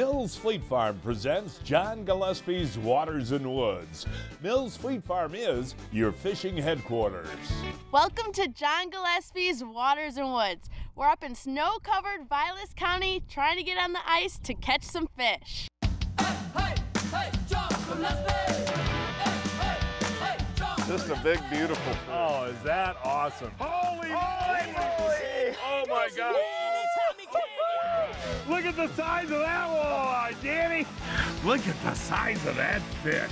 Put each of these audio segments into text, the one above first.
Mills Fleet Farm presents John Gillespie's Waters and Woods. Mills Fleet Farm is your fishing headquarters. Welcome to John Gillespie's Waters and Woods. We're up in snow-covered Vilas County trying to get on the ice to catch some fish. Hey, hey, John Gillespie! Just a big, beautiful fish. Oh, is that awesome? Holy moly! Oh my God! Look at the size of that walleye, Danny! Look at the size of that fish.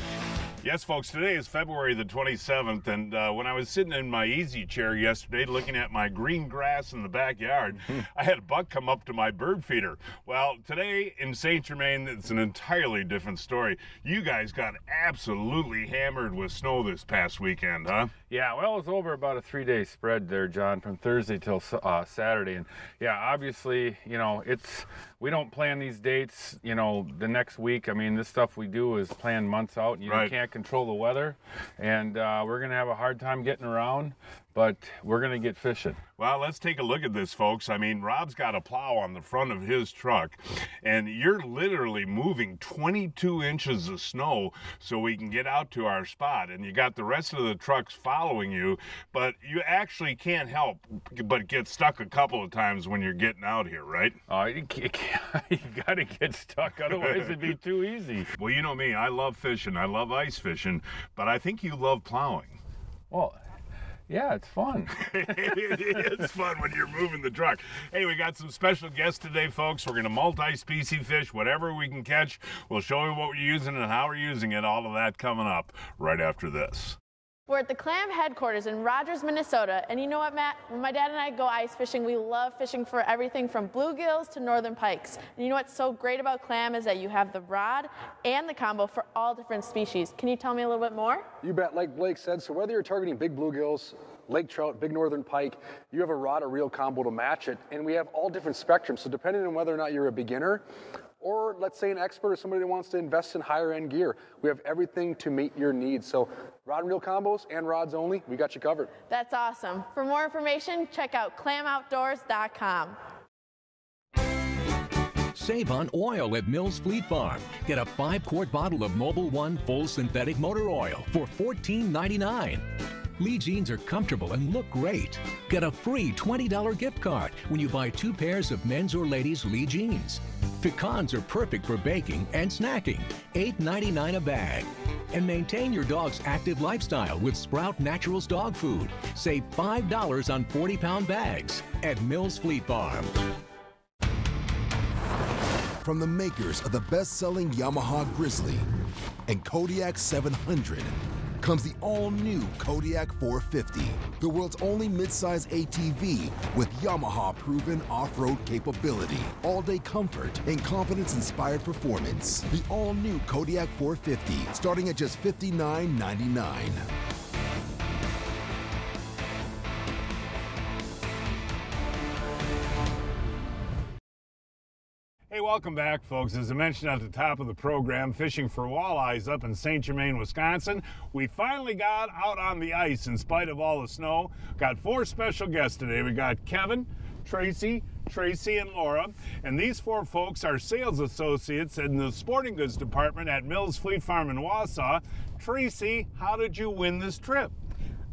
Yes, folks, today is February the 27th, and when I was sitting in my easy chair yesterday looking at my green grass in the backyard, I had a buck come up to my bird feeder. Well, today in St. Germain, it's an entirely different story. You guys got absolutely hammered with snow this past weekend, huh? Yeah, well, it was over about a 3-day spread there, John, from Thursday till Saturday. And yeah, obviously, you know, we don't plan these dates, you know, the next week. I mean, this stuff we do is plan months out, and you can't control the weather. And we're going to have a hard time getting around, but we're going to get fishing. Well, let's take a look at this, folks. I mean, Rob's got a plow on the front of his truck, and you're literally moving 22 inches of snow so we can get out to our spot. And you got the rest of the trucks following you, but you actually can't help but get stuck a couple of times when you're getting out here, right? You got to get stuck, otherwise it'd be too easy. Well, you know me, I love fishing. I love ice fishing, but I think you love plowing. Well, yeah, it's fun. It is fun when you're moving the truck. Hey, we got some special guests today, folks. We're going to multi-species fish, whatever we can catch. We'll show you what we're using and how we're using it. All of that coming up right after this. We're at the Clam headquarters in Rogers, Minnesota. And you know what, Matt? When my dad and I go ice fishing, we love fishing for everything from bluegills to northern pikes. And you know what's so great about Clam is that you have the rod and the combo for all different species. Can you tell me a little bit more? You bet, like Blake said, so whether you're targeting big bluegills, lake trout, big northern pike, you have a rod or reel combo to match it. And we have all different spectrums. So depending on whether or not you're a beginner, or let's say an expert or somebody that wants to invest in higher end gear, we have everything to meet your needs. So rod and reel combos and rods only, we got you covered. That's awesome. For more information, check out clamoutdoors.com. Save on oil at Mills Fleet Farm. Get a 5-quart bottle of Mobil 1 full synthetic motor oil for $14.99. Lee jeans are comfortable and look great. Get a free $20 gift card when you buy 2 pairs of men's or ladies' Lee jeans. Pecans are perfect for baking and snacking, $8.99 a bag. And maintain your dog's active lifestyle with Sprout Naturals dog food. Save $5 on 40-pound bags at Mills Fleet Farm. From the makers of the best-selling Yamaha Grizzly and Kodiak 700 comes the all-new Kodiak 450, the world's only midsize ATV with Yamaha-proven off-road capability, all-day comfort, and confidence-inspired performance. The all-new Kodiak 450, starting at just $59.99. Hey, welcome back, folks. As I mentioned at the top of the program, fishing for walleyes up in St. Germain, Wisconsin. We finally got out on the ice in spite of all the snow. Got 4 special guests today. We got Kevin, Tracy, and Laura. And these 4 folks are sales associates in the sporting goods department at Mills Fleet Farm in Wausau. Tracy, how did you win this trip?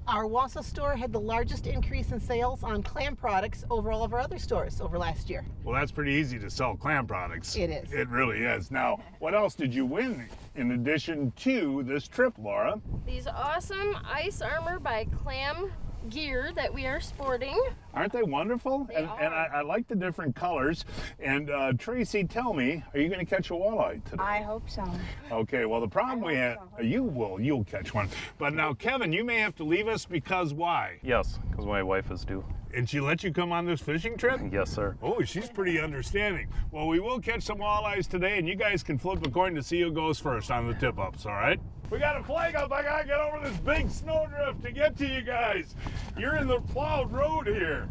Our Wausau store had the largest increase in sales on clam products over all of our other stores over last year. Well, that's pretty easy to sell clam products. It is. It really is. Now, what else did you win in addition to this trip, Laura? These awesome ice armor by Clam gear that we are sporting. Aren't they wonderful? They and are. I like the different colors. And Tracy, tell me, are you going to catch a walleye today? I hope so. Okay, well, the problem we have, you'll catch one. But now, Kevin, you may have to leave us because why? Yes, because my wife is due. And she let you come on this fishing trip? Yes, sir. Oh, she's pretty understanding. Well, we will catch some walleyes today, and you guys can flip a coin to see who goes first on the tip-ups, all right? We got a flag up. I got to get over this big snowdrift to get to you guys. You're in the plowed road here.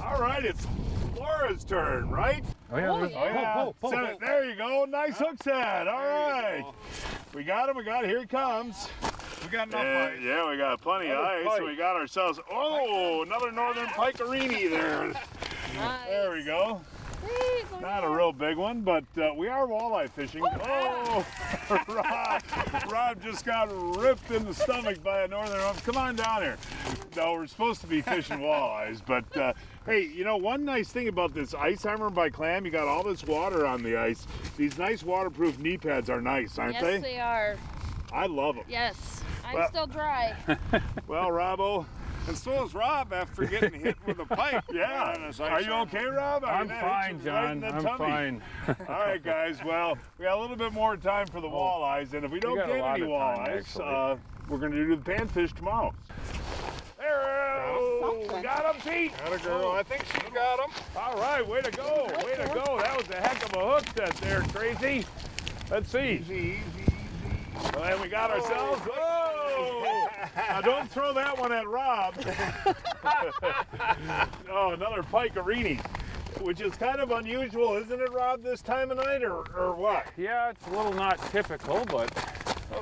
All right, it's Laura's turn, right? Oh, yeah. Oh, yeah. Pull. There you go. Nice hook set. All right. We got him. Here he comes. We got enough ice. Yeah, we got plenty of ice. Pike. So we got ourselves, another northern pikerini there. Nice. There we go. Not a real big one, but we are walleye fishing. Oh, Rob just got ripped in the stomach by a northern hunk. Come on down here. No, we're supposed to be fishing walleyes, but hey, you know, one nice thing about this Ice Armor by Clam, you got all this water on the ice. These nice waterproof knee pads are nice, aren't they? Yes, they are. I love them. Yes, I'm still dry. Well, Robbo. And so is Rob after getting hit with a pipe. Yeah. Are you okay, Rob? I'm fine, John. I'm fine. All right, guys. Well, we got a little bit more time for the walleyes, and if we don't get any walleyes, we're going to do the panfish tomorrow. There, we got him, Pete. Got a girl. I think she got him. All right, way to go. Way to go. That was a heck of a hook set there, Tracy. Let's see. Easy. And we got ourselves. Oh! Now don't throw that one at Rob. Oh, another pike-a-rini, which is kind of unusual, isn't it, Rob, this time of night, or what? Yeah, it's a little not typical, but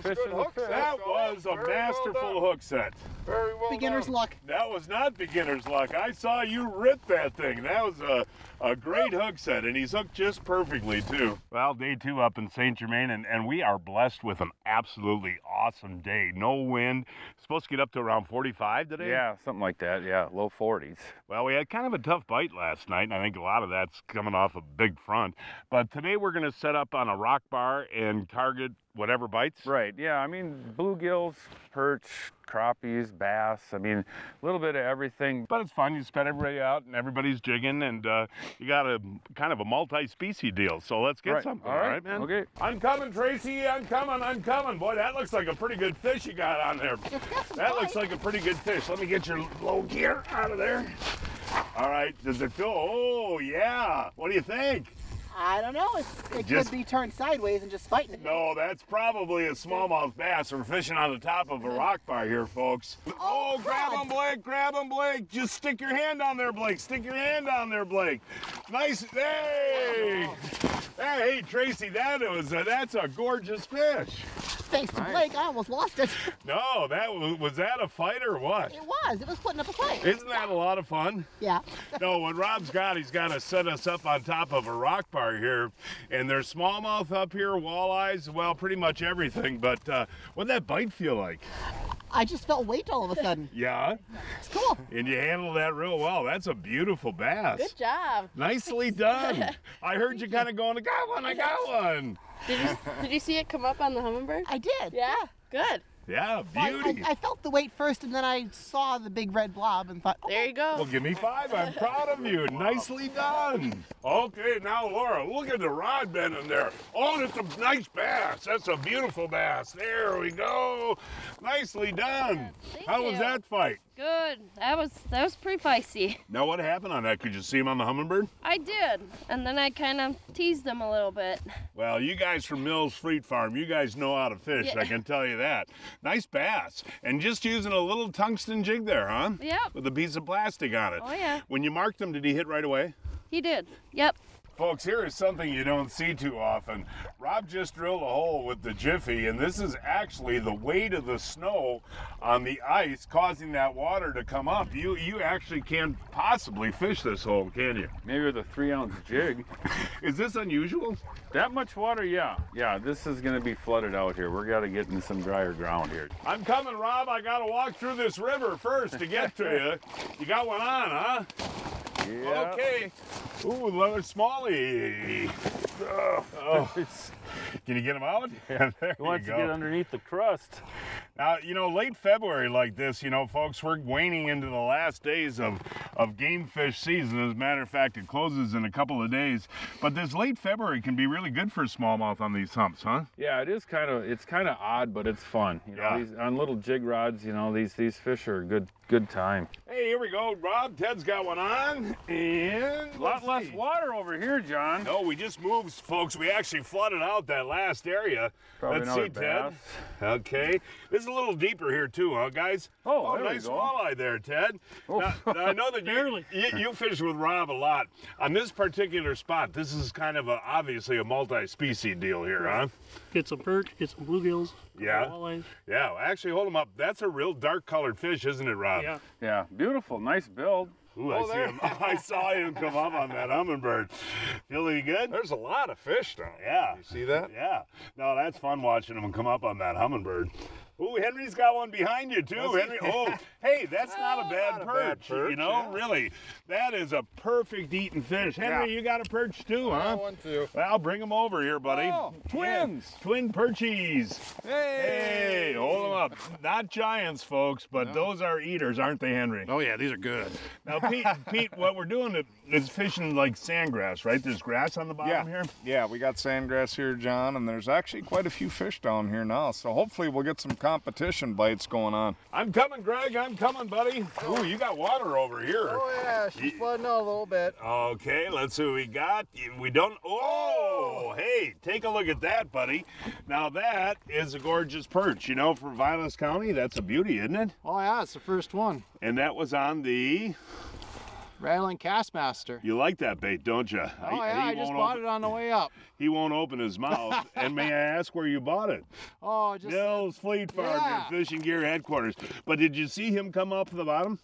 fish is a fish. That was a masterful hook set. Very well Beginner's done. luck. That was not beginner's luck. I saw you rip that thing. That was a great hook set, and he's hooked just perfectly, too. Well, day 2 up in St. Germain, and we are blessed with an absolutely awesome day. No wind. Supposed to get up to around 45 today? Yeah, something like that. Yeah, low 40s. Well, we had kind of a tough bite last night, and I think a lot of that's coming off a big front. But today we're going to set up on a rock bar and target whatever bites? Right, yeah, I mean, bluegills, perch, crappies, bass, I mean, a little bit of everything. But it's fun, you spread everybody out and everybody's jigging, and you got a kind of a multi-species deal, so let's get something, all right, man? Okay. I'm coming, Tracy, I'm coming. Boy, that looks like a pretty good fish you got on there. That looks like a pretty good fish. Let me get your low gear out of there. All right, does it feel, oh, yeah. What do you think? I don't know. It could be turned sideways and just fighting it. No, that's probably a smallmouth bass. We're fishing on the top of a rock bar here, folks. Oh, grab him, Blake, grab him, Blake. Just stick your hand down there, Blake. Stick your hand down there, Blake. Nice, hey! Hey, Tracy, that's a gorgeous fish. Thanks to Blake, I almost lost it. No, was that a fight or what? It was putting up a fight. Isn't that a lot of fun? Yeah. No, what Rob's got, he's got to set us up on top of a rock bar here. And there's smallmouth up here, walleyes, well, pretty much everything. But what'd that bite feel like? I just felt weight all of a sudden. Yeah? It's cool. And you handled that real well. That's a beautiful bass. Good job. Nicely done. I heard you kind of going, I got one. Did you see it come up on the Humminbird? I did. Yeah? Good. Yeah, beauty. I felt the weight first, and then I saw the big red blob and thought, there you go. Well, give me 5. I'm proud of you. Nicely done. Okay, now, Laura, look at the rod bend in there. Oh, that's a nice bass. That's a beautiful bass. There we go. Nicely done. How was that fight? Good. That was pretty feisty. Now, what happened on that? Could you see him on the Humminbird? I did, and then I kind of teased him a little bit. Well, you guys from Mills Fleet Farm, you guys know how to fish, I can tell you that. Nice bass. And just using a little tungsten jig there, huh? Yep. With a piece of plastic on it. Oh, yeah. When you marked him, did he hit right away? He did. Yep. Folks, here is something you don't see too often. Rob just drilled a hole with the Jiffy, and this is actually the weight of the snow on the ice causing that water to come up. You actually can't possibly fish this hole, can you? Maybe with a 3-ounce jig. Is this unusual? That much water, yeah. Yeah, this is going to be flooded out here. We're got to get in some drier ground here. I'm coming, Rob. I got to walk through this river first to get to you. You got one on, huh? Yeah. Okay. Ooh, another smallie. Can you get him out? Yeah, there He wants to get underneath the crust. Now, you know, late February like this, you know, folks, we're waning into the last days of game fish season. As a matter of fact, it closes in a couple of days. But this late February can be really good for smallmouth on these humps, huh? Yeah, it's kind of odd, but it's fun. You know, on little jig rods, you know, these fish are a good time. Hey, here we go, Rob. Ted's got one on, and a lot less water over here, John. No, we just moved, folks. We actually flooded out that last area. Probably Let's see, Ted. Okay. This is a little deeper here too, huh, guys? Oh, nice walleye there, Ted. Now, I know that you fish with Rob a lot. On this particular spot, this is kind of obviously a multi-species deal here, huh? Get some perch, get some bluegills. Yeah. Walleyes. Yeah, actually, hold them up. That's a real dark-colored fish, isn't it, Rob? Yeah. Yeah, beautiful, nice build. Ooh, I see him. I saw him come up on that Humminbird. Feel any good? There's a lot of fish down there. Yeah. You see that? Yeah. No, that's fun watching him come up on that Humminbird. Ooh, Henry's got one behind you too, Henry. Oh, hey, that's not a bad perch. You know, really. That is a perfect eating fish. Henry, you got a perch too, huh? I want to. Well, bring them over here, buddy. Oh, twins. Yeah. Twin perchies. Hey, hold them up. Not giants, folks, but those are eaters, aren't they, Henry? Oh yeah, these are good. Now, Pete, what we're doing is fishing like sandgrass, right? There's grass on the bottom here? Yeah, we got sandgrass here, John, and there's actually quite a few fish down here now, so hopefully we'll get some competition bites going on. I'm coming, Greg. I'm coming, buddy. Ooh, you got water over here. Oh yeah, she's flooding out a little bit. Okay, let's see what we got. We don't. Oh, hey, take a look at that, buddy. Now that is a gorgeous perch. You know, for Vilas County, that's a beauty, isn't it? Oh yeah, it's the first one. And that was on the Rattling Kastmaster. You like that bait, don't you? Oh yeah, I just bought it on the way up. He won't open his mouth. And may I ask where you bought it? Oh, just Mills Fleet Farm, your fishing gear headquarters. But did you see him come up the bottom?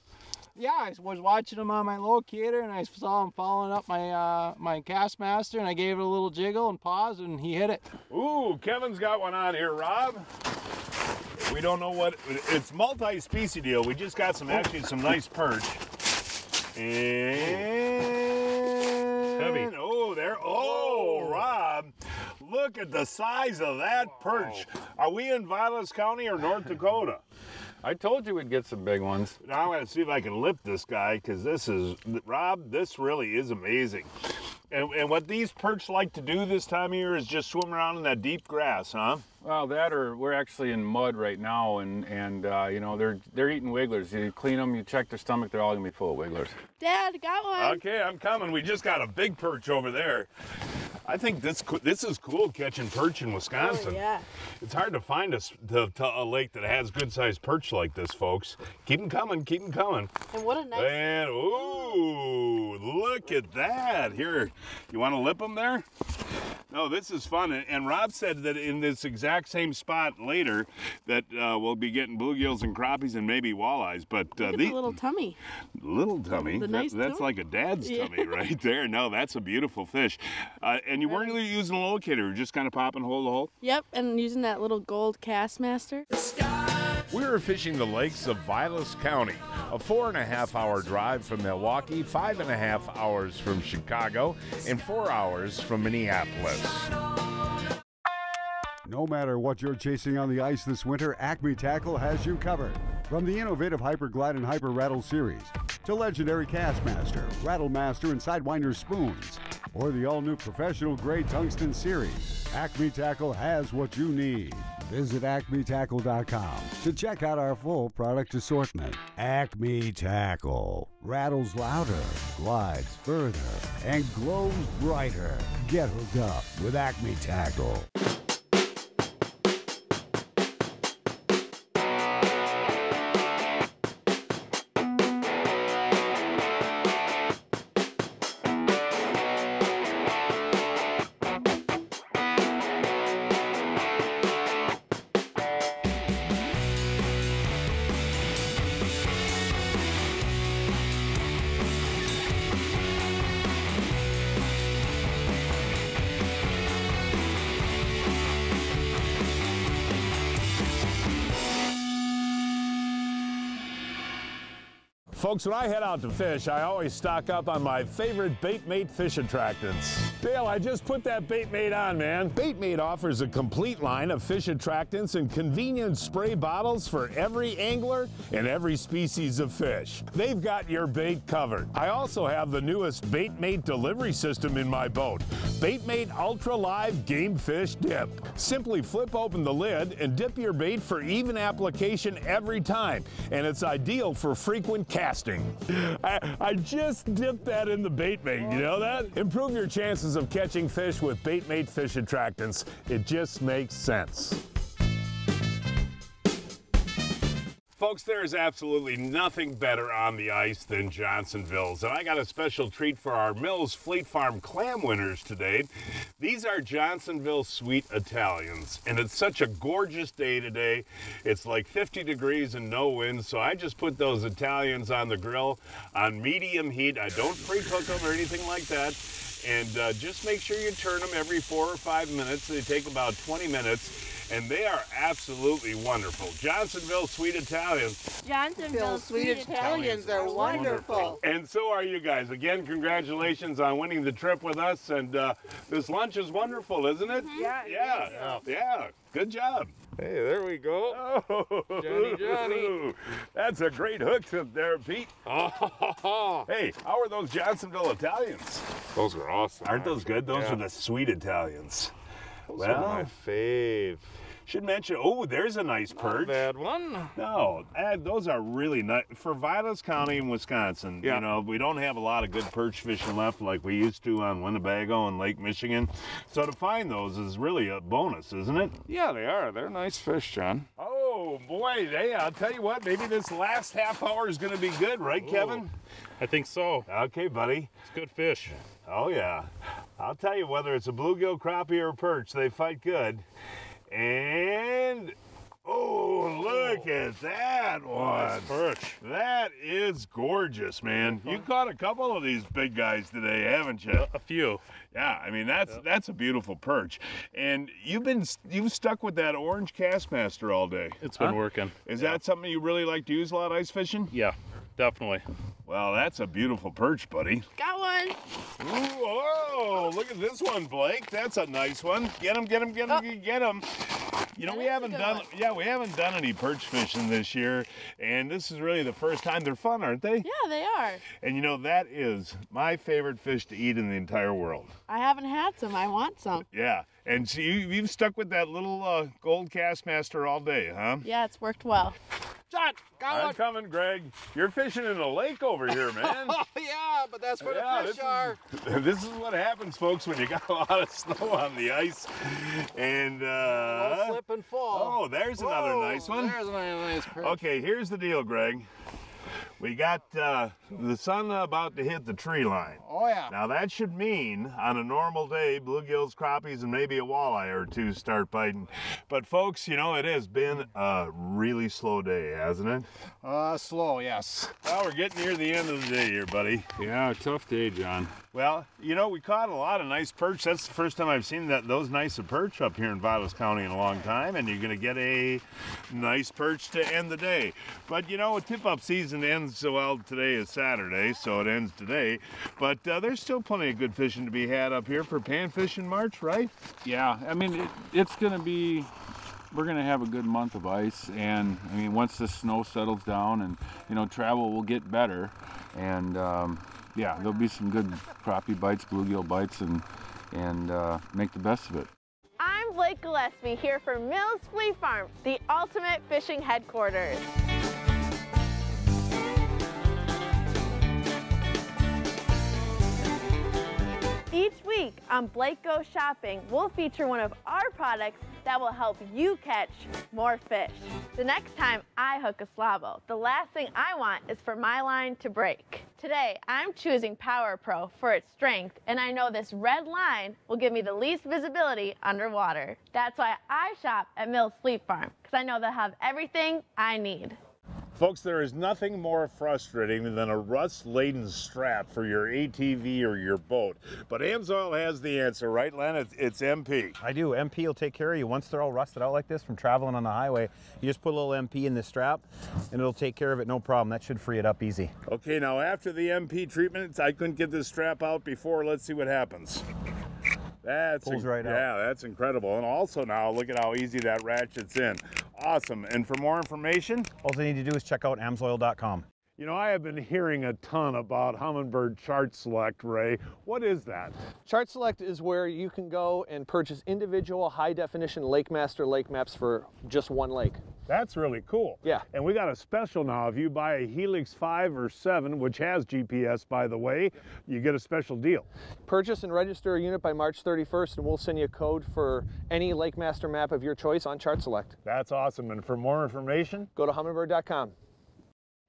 Yeah, I was watching him on my locator, and I saw him following up my my Kastmaster, and I gave it a little jiggle and pause, and he hit it. Ooh, Kevin's got one on here, Rob. We don't know what it's multi-species deal. We just got actually some nice perch. And heavy. Oh, there. Oh, Rob. Look at the size of that perch. Are we in Vilas County or North Dakota? I told you we'd get some big ones. Now I'm going to see if I can lip this guy, because this is, Rob, this really is amazing. And what these perch like to do this time of year is just swim around in that deep grass, huh? Well, that or we're actually in mud right now, and you know, they're eating wigglers. You clean them, you check their stomach, they're all gonna be full of wigglers. Dad, got one. Okay, I'm coming. We just got a big perch over there. I think this is cool, catching perch in Wisconsin. Oh, yeah. It's hard to find a lake that has good-sized perch like this, folks. Keep them coming, keep them coming. And what a nice... And, ooh, look at that. Here, you want to lip them there? No, this is fun. And Rob said that in this exact same spot later that we'll be getting bluegills and crappies and maybe walleyes. But look at the little tummy. Little tummy? The nice that's like a dad's tummy right there. No, that's a beautiful fish. And you weren't really using a locator. You were just kind of popping hole to hole? Yep, and using that little gold Kastmaster. We're fishing the lakes of Vilas County, a 4.5-hour drive from Milwaukee, 5.5 hours from Chicago, and 4 hours from Minneapolis. No matter what you're chasing on the ice this winter, Acme Tackle has you covered. From the innovative Hyper Glide and Hyper Rattle series to legendary Kastmaster, Rattle Master, and Sidewinder spoons, or the all-new professional grade tungsten series, Acme Tackle has what you need. Visit acmetackle.com to check out our full product assortment. Acme Tackle rattles louder, glides further, and glows brighter. Get hooked up with Acme Tackle. Folks, when I head out to fish, I always stock up on my favorite Baitmate fish attractants. Dale, I just put that Baitmate on, man. Baitmate offers a complete line of fish attractants and convenient spray bottles for every angler and every species of fish. They've got your bait covered. I also have the newest Baitmate delivery system in my boat, Baitmate Ultra Live Game Fish Dip. Simply flip open the lid and dip your bait for even application every time, and it's ideal for frequent casting. I just dipped that in the Baitmate, you know that? Improve your chances of catching fish with Baitmate fish attractants. It just makes sense. Folks, there is absolutely nothing better on the ice than Johnsonville's, and I got a special treat for our Mills Fleet Farm clam winners today. These are Johnsonville Sweet Italians, and it's such a gorgeous day today. It's like 50 degrees and no wind, so I just put those Italians on the grill on medium heat. I don't pre-cook them or anything like that, and just make sure you turn them every 4 or 5 minutes. They take about 20 minutes. And they are absolutely wonderful. Johnsonville Sweet Italians. Johnsonville Sweet Italians are wonderful. And so are you guys. Again, congratulations on winning the trip with us. And this lunch is wonderful, isn't it? Yeah. Good job. Hey, there we go. Oh, Johnny. That's a great hook there, Pete. Hey, how are those Johnsonville Italians? Those are awesome. Aren't those good? Those are the Sweet Italians. Those are my fave. Should mention, oh, there's a nice perch. Not a bad one. No, those are really nice. For Vilas County in Wisconsin, you know, we don't have a lot of good perch fishing left like we used to on Winnebago and Lake Michigan. So to find those is really a bonus, isn't it? Yeah, they are. They're nice fish, John. Oh, boy. Hey, I'll tell you what, maybe this last half hour is going to be good, right, Kevin? I think so. Okay, buddy. It's good fish. Oh, yeah. I'll tell you, whether it's a bluegill, crappie, or perch, they fight good. And, oh, look at that one. Nice perch. That is gorgeous, man. You caught a couple of these big guys today, haven't you? A few. Yeah, I mean, that's a beautiful perch. And you've stuck with that orange Kastmaster all day. It's been working. Is that something you really like to use a lot ice fishing? Yeah, definitely. Well, that's a beautiful perch, buddy. Got one. Ooh, oh, look at this one, Blake. That's a nice one. Get him, get him, get him, get him. You know, we haven't done any perch fishing this year, and this is really the first time. They're fun, aren't they? Yeah, they are. And you know, that is my favorite fish to eat in the entire world. I haven't had some. I want some. Yeah, and so you've stuck with that little gold Kastmaster all day, huh? Yeah, it's worked well. John, got one. I'm coming, Greg. You're fishing in a lake over here, man. Oh, yeah, but that's where the fish are. This is what happens, folks, when you got a lot of snow on the ice. And, Don't slip and fall. Oh, there's another nice one. There's another nice perch. Okay, here's the deal, Greg. We got the sun about to hit the tree line. Oh, yeah. Now, that should mean, on a normal day, bluegills, crappies, and maybe a walleye or two start biting. But, folks, you know, it has been a really slow day, hasn't it? Slow, yes. Well, we're getting near the end of the day here, buddy. Yeah, tough day, John. Well, you know, we caught a lot of nice perch. That's the first time I've seen those nice perch up here in Vilas County in a long time, and you're going to get a nice perch to end the day. But, you know, tip-up season ends, well, today is Saturday, so it ends today. But there's still plenty of good fishing to be had up here for panfish in March, right? Yeah, I mean, it's going to be, we're going to have a good month of ice, and I mean, once the snow settles down and, you know, travel will get better, and yeah, there'll be some good crappie bites, bluegill bites, and make the best of it. I'm Blake Gillespie here for Mills Fleet Farm, the ultimate fishing headquarters. Each week on Blake Goes Shopping, we'll feature one of our products that will help you catch more fish. The next time I hook a slobbo, the last thing I want is for my line to break. Today, I'm choosing Power Pro for its strength, and I know this red line will give me the least visibility underwater. That's why I shop at Mills Fleet Farm, because I know they'll have everything I need. Folks, there is nothing more frustrating than a rust-laden strap for your ATV or your boat. But AMSOIL has the answer, right, Len? It's MP. I do. MP will take care of you. Once they're all rusted out like this from traveling on the highway, you just put a little MP in the strap, and it'll take care of it, no problem. That should free it up easy. Okay, now after the MP treatment, I couldn't get this strap out before. Let's see what happens. Pulls right out. Yeah, that's incredible. And also now, look at how easy that ratchet's in. Awesome. And for more information? All you need to do is check out amsoil.com. You know, I have been hearing a ton about Humminbird Chart Select, Ray. What is that? Chart Select is where you can go and purchase individual high-definition Lake Master lake maps for just one lake. That's really cool. Yeah. And we got a special now. If you buy a Helix 5 or 7, which has GPS, by the way, you get a special deal. Purchase and register a unit by March 31st, and we'll send you a code for any Lake Master map of your choice on Chart Select. That's awesome. And for more information, go to humminbird.com.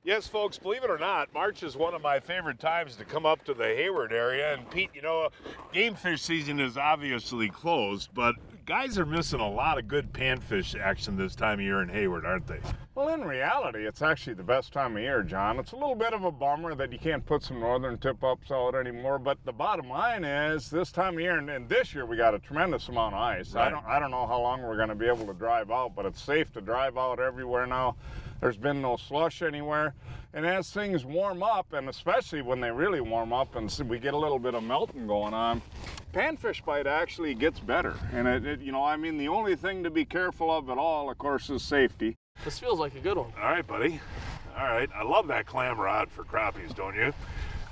Yes, folks, believe it or not, March is one of my favorite times to come up to the Hayward area. And Pete, you know, game fish season is obviously closed, but guys are missing a lot of good panfish action this time of year in Hayward, aren't they? Well, in reality, it's actually the best time of year, John. It's a little bit of a bummer that you can't put some northern tip-ups out anymore, but the bottom line is this time of year, and this year we got a tremendous amount of ice. Right. I don't know how long we're going to be able to drive out, but it's safe to drive out everywhere now. There's been no slush anywhere. And as things warm up, and especially when they really warm up and we get a little bit of melting going on, panfish bite actually gets better. And you know, I mean, the only thing to be careful of at all, of course, is safety. This feels like a good one. All right, buddy. All right. I love that clam rod for crappies, don't you?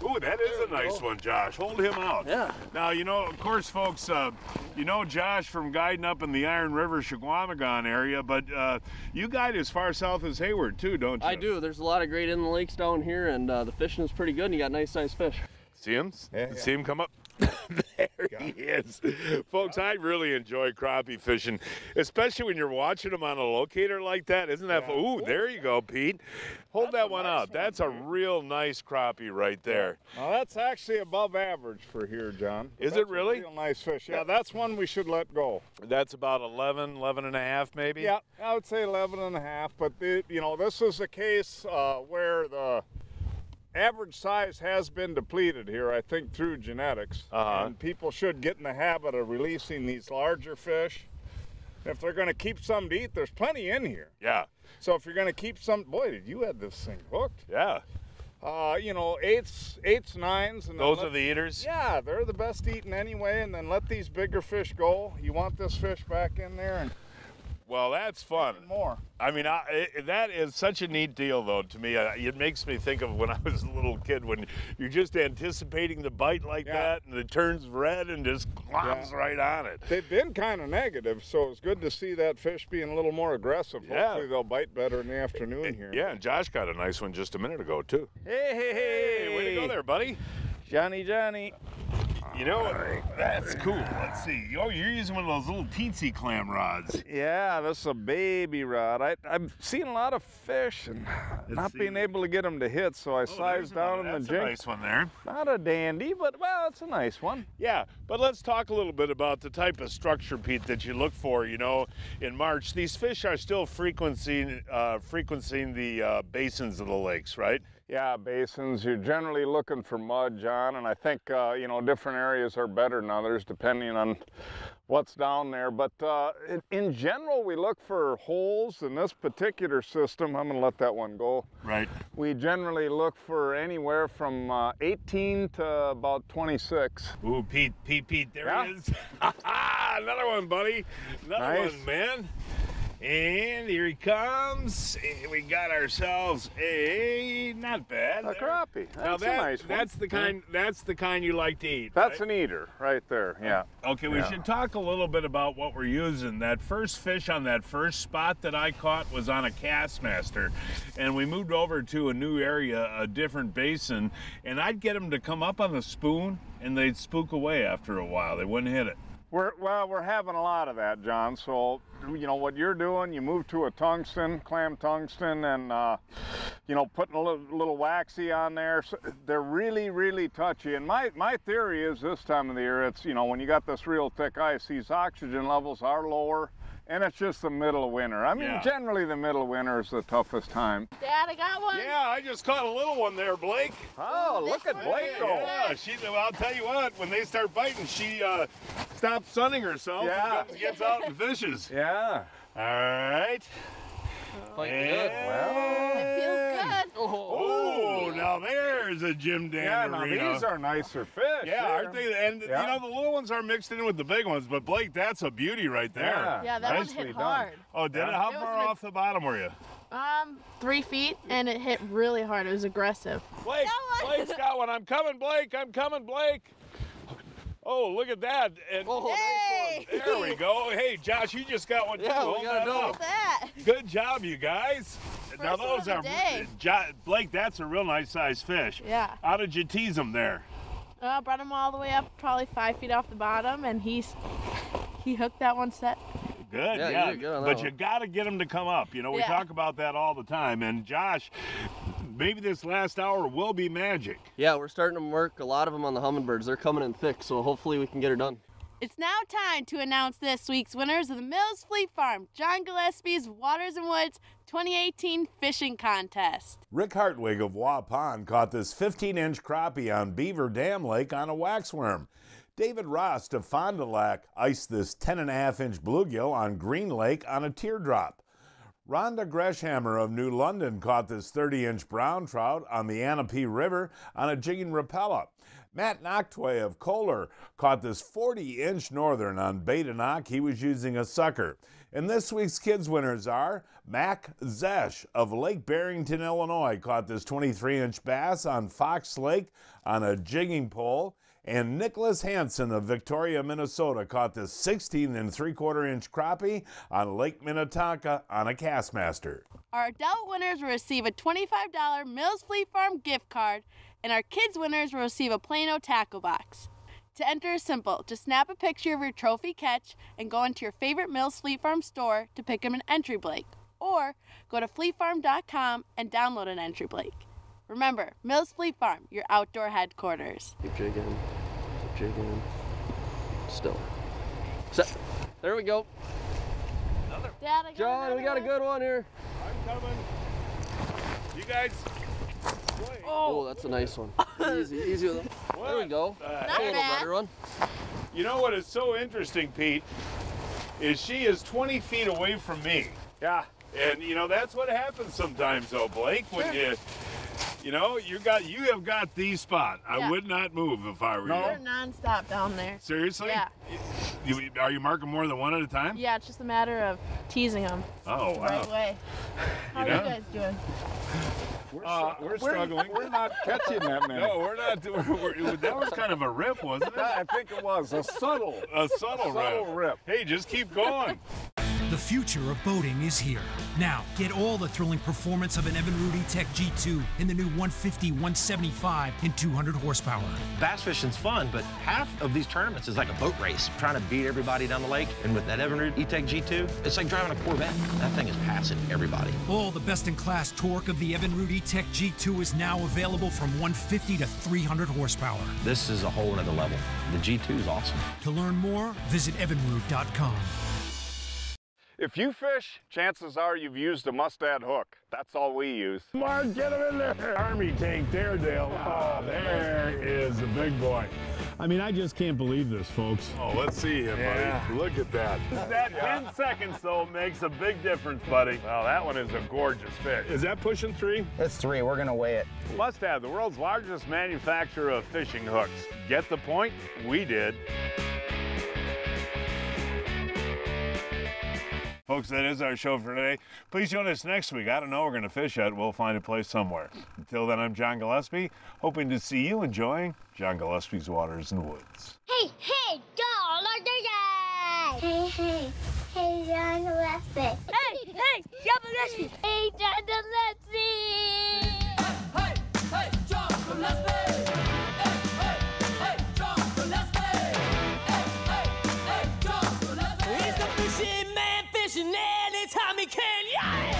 Ooh, that is a nice one, Josh. Hold him out. Yeah. Now, you know, of course, folks, you know Josh from guiding up in the Iron River, Chequamegon area, but you guide as far south as Hayward, too, don't you? I do. There's a lot of great inland lakes down here, and the fishing is pretty good, and you got nice sized fish. See him? Yeah. See him come up? There he is. Folks, I really enjoy crappie fishing, especially when you're watching them on a locator like that. Isn't that fun? Ooh, there you go, Pete. Hold that one out. That's a real nice crappie right there. Well, that's actually above average for here, John. Is it really? Real nice fish. Yeah, that's one we should let go. That's about 11 and a half, maybe? Yeah, I would say 11 and a half, but you know, this is a case where the average size has been depleted here, I think, through genetics. And people should get in the habit of releasing these larger fish. If they're going to keep some to eat, there's plenty in here. Yeah. So if you're going to keep some, boy, did you have this thing hooked? Yeah. You know, eights, nines. And those are the eaters? Yeah, they're the best eating anyway, and then let these bigger fish go. You want this fish back in there. And well, that's fun. More. I mean, that is such a neat deal, though, to me. It makes me think of when I was a little kid, when you're just anticipating the bite like that, and it turns red and just cloms right on it. They've been kind of negative, so it's good to see that fish being a little more aggressive. Yeah. Hopefully they'll bite better in the afternoon here. Yeah, and Josh got a nice one just a minute ago, too. Hey, way to go there, buddy. Johnny. You know, that's cool. Let's see. Oh, you're using one of those little teensy clam rods. Yeah, this is a baby rod. I'm seeing a lot of fish and not being able to get them to hit, so I sized down in the jig. That's a nice one there. Not a dandy, but, well, it's a nice one. Yeah, but let's talk a little bit about the type of structure, Pete, that you look for, you know, in March. These fish are still frequenting the basins of the lakes, right? Yeah, basins. You're generally looking for mud, John, and I think, you know, different areas are better than others depending on what's down there. But in general, we look for holes in this particular system. I'm going to let that one go. Right. We generally look for anywhere from 18 to about 26. Ooh, Pete, there he is. Another one, buddy. Another one, man. And here he comes. We got ourselves a not bad. A crappie. That's a nice one. That's the kind you like to eat. That's right? an eater right there. Yeah. Okay, we should talk a little bit about what we're using. That first fish on that first spot that I caught was on a Kastmaster, and we moved over to a new area, a different basin, and I'd get them to come up on the spoon, and they'd spook away after a while. They wouldn't hit it. We're having a lot of that, John. So, you know, what you're doing, you move to a tungsten, clam tungsten, and, you know, putting a little waxy on there. So they're really, really touchy. And my theory is this time of the year, it's, you know, when you got this real thick ice, these oxygen levels are lower. And it's just the middle of winter. I mean, generally the middle of winter is the toughest time. Dad, I got one. Yeah, I just caught a little one there, Blake. Oh, look at Blake go. Yeah, I'll tell you what, when they start biting, she stops sunning herself and gets out and fishes. Yeah. All right. Quite good. Well, it feels good. Oh, now there's a Jim Dan. Yeah, now these are nicer fish. Yeah, aren't they? And you know, the little ones are mixed in with the big ones, but Blake, that's a beauty right there. Yeah, that one hit hard. Oh, did it? How far off the bottom were you? 3 feet, and it hit really hard. It was aggressive. Blake's got one. I'm coming, Blake. I'm coming, Blake. Oh, look at that. And, nice one. There we go. Hey, Josh, you just got one too. Yeah, we got Hold another. up. That. Good job, you guys. Now First one those of are the day. Blake. That's a real nice sized fish. Yeah. How did you tease them there? Brought him all the way up, probably 5 feet off the bottom, and he hooked that one set. Good, Yeah, yeah. you did good on that But one. you got to get them to come up. You know, we Yeah. talk about that all the time. And Josh, maybe this last hour will be magic. Yeah, we're starting to work a lot of them on the Humminbirds. They're coming in thick, so hopefully we can get her done. It's now time to announce this week's winners of the Mills Fleet Farm, John Gillespie's Waters and Woods 2018 Fishing Contest. Rick Hartwig of Waugh Pond caught this 15-inch crappie on Beaver Dam Lake on a waxworm. David Rost of Fond du Lac iced this 10.5-inch bluegill on Green Lake on a teardrop. Rhonda Greshhammer of New London caught this 30-inch brown trout on the Anape River on a jigging rapella. Matt Noctway of Kohler caught this 40-inch northern on Beta-Nock. He was using a sucker. And this week's kids winners are Mac Zesh of Lake Barrington, Illinois, caught this 23-inch bass on Fox Lake on a jigging pole. And Nicholas Hansen of Victoria, Minnesota, caught this 16.75-inch crappie on Lake Minnetonka on a Kastmaster. Our adult winners will receive a $25 Mills Fleet Farm gift card, and our kids winners will receive a Plano tackle box. To enter is simple. Just snap a picture of your trophy catch and go into your favorite Mills Fleet Farm store to pick up an entry Blake. Or go to fleetfarm.com and download an entry Blake. Remember, Mills Fleet Farm, your outdoor headquarters. Keep jigging. Keep jigging. Still. Set. There we go. Dad, I got John, we got a good one here. I'm coming. You guys. Oh, that's a nice one. Easy, easy with them. There we go. Not A little bad. better one. You know what is so interesting, Pete, is she is 20 feet away from me. Yeah. And you know, that's what happens sometimes though, Blake, when you know, you have got the spot. I Yeah. would not move if I were They're you. non-stop down there. Seriously? Yeah. Are you marking more than one at a time? Yeah, it's just a matter of teasing them. Oh, the wow. right way. How You are know? you guys doing? We're struggling. We're not catching that many. No, we're not. That was kind of a rip, wasn't it? I think it was a subtle rip. Hey, just keep going. The future of boating is here. Now, get all the thrilling performance of an Evinrude E-Tech G2 in the new 150, 175, and 200 horsepower. Bass fishing's fun, but half of these tournaments is like a boat race, trying to beat everybody down the lake. And with that Evinrude E-Tech G2, it's like driving a Corvette. That thing is passing everybody. All the best-in-class torque of the Evinrude E-Tech G2 is now available from 150 to 300 horsepower. This is a whole nother level. The G2 is awesome. To learn more, visit evinrude.com. If you fish, chances are you've used a mustad hook. That's all we use. Mark, get him in there. Army tank there, Dale. Oh, there is a big boy. I mean, I just can't believe this, folks. Oh, let's see him, buddy. Look at that. That 10 seconds, though, makes a big difference, buddy. Well, that one is a gorgeous fish. Is that pushing 3? It's 3. We're going to weigh it. Mustad, the world's largest manufacturer of fishing hooks. Get the point? We did. Folks, that is our show for today. Please join us next week. I don't know where we're going to fish at. We'll find a place somewhere. Until then, I'm John Gillespie, hoping to see you enjoying John Gillespie's Waters and Woods. Hey, John, like this! Hey, John Gillespie. Hey, John Gillespie. Hey, John Gillespie. Hey, John Gillespie. Hey, John Gillespie. Hey, John Gillespie. He's the fishing man, fishing anytime he can, yeah!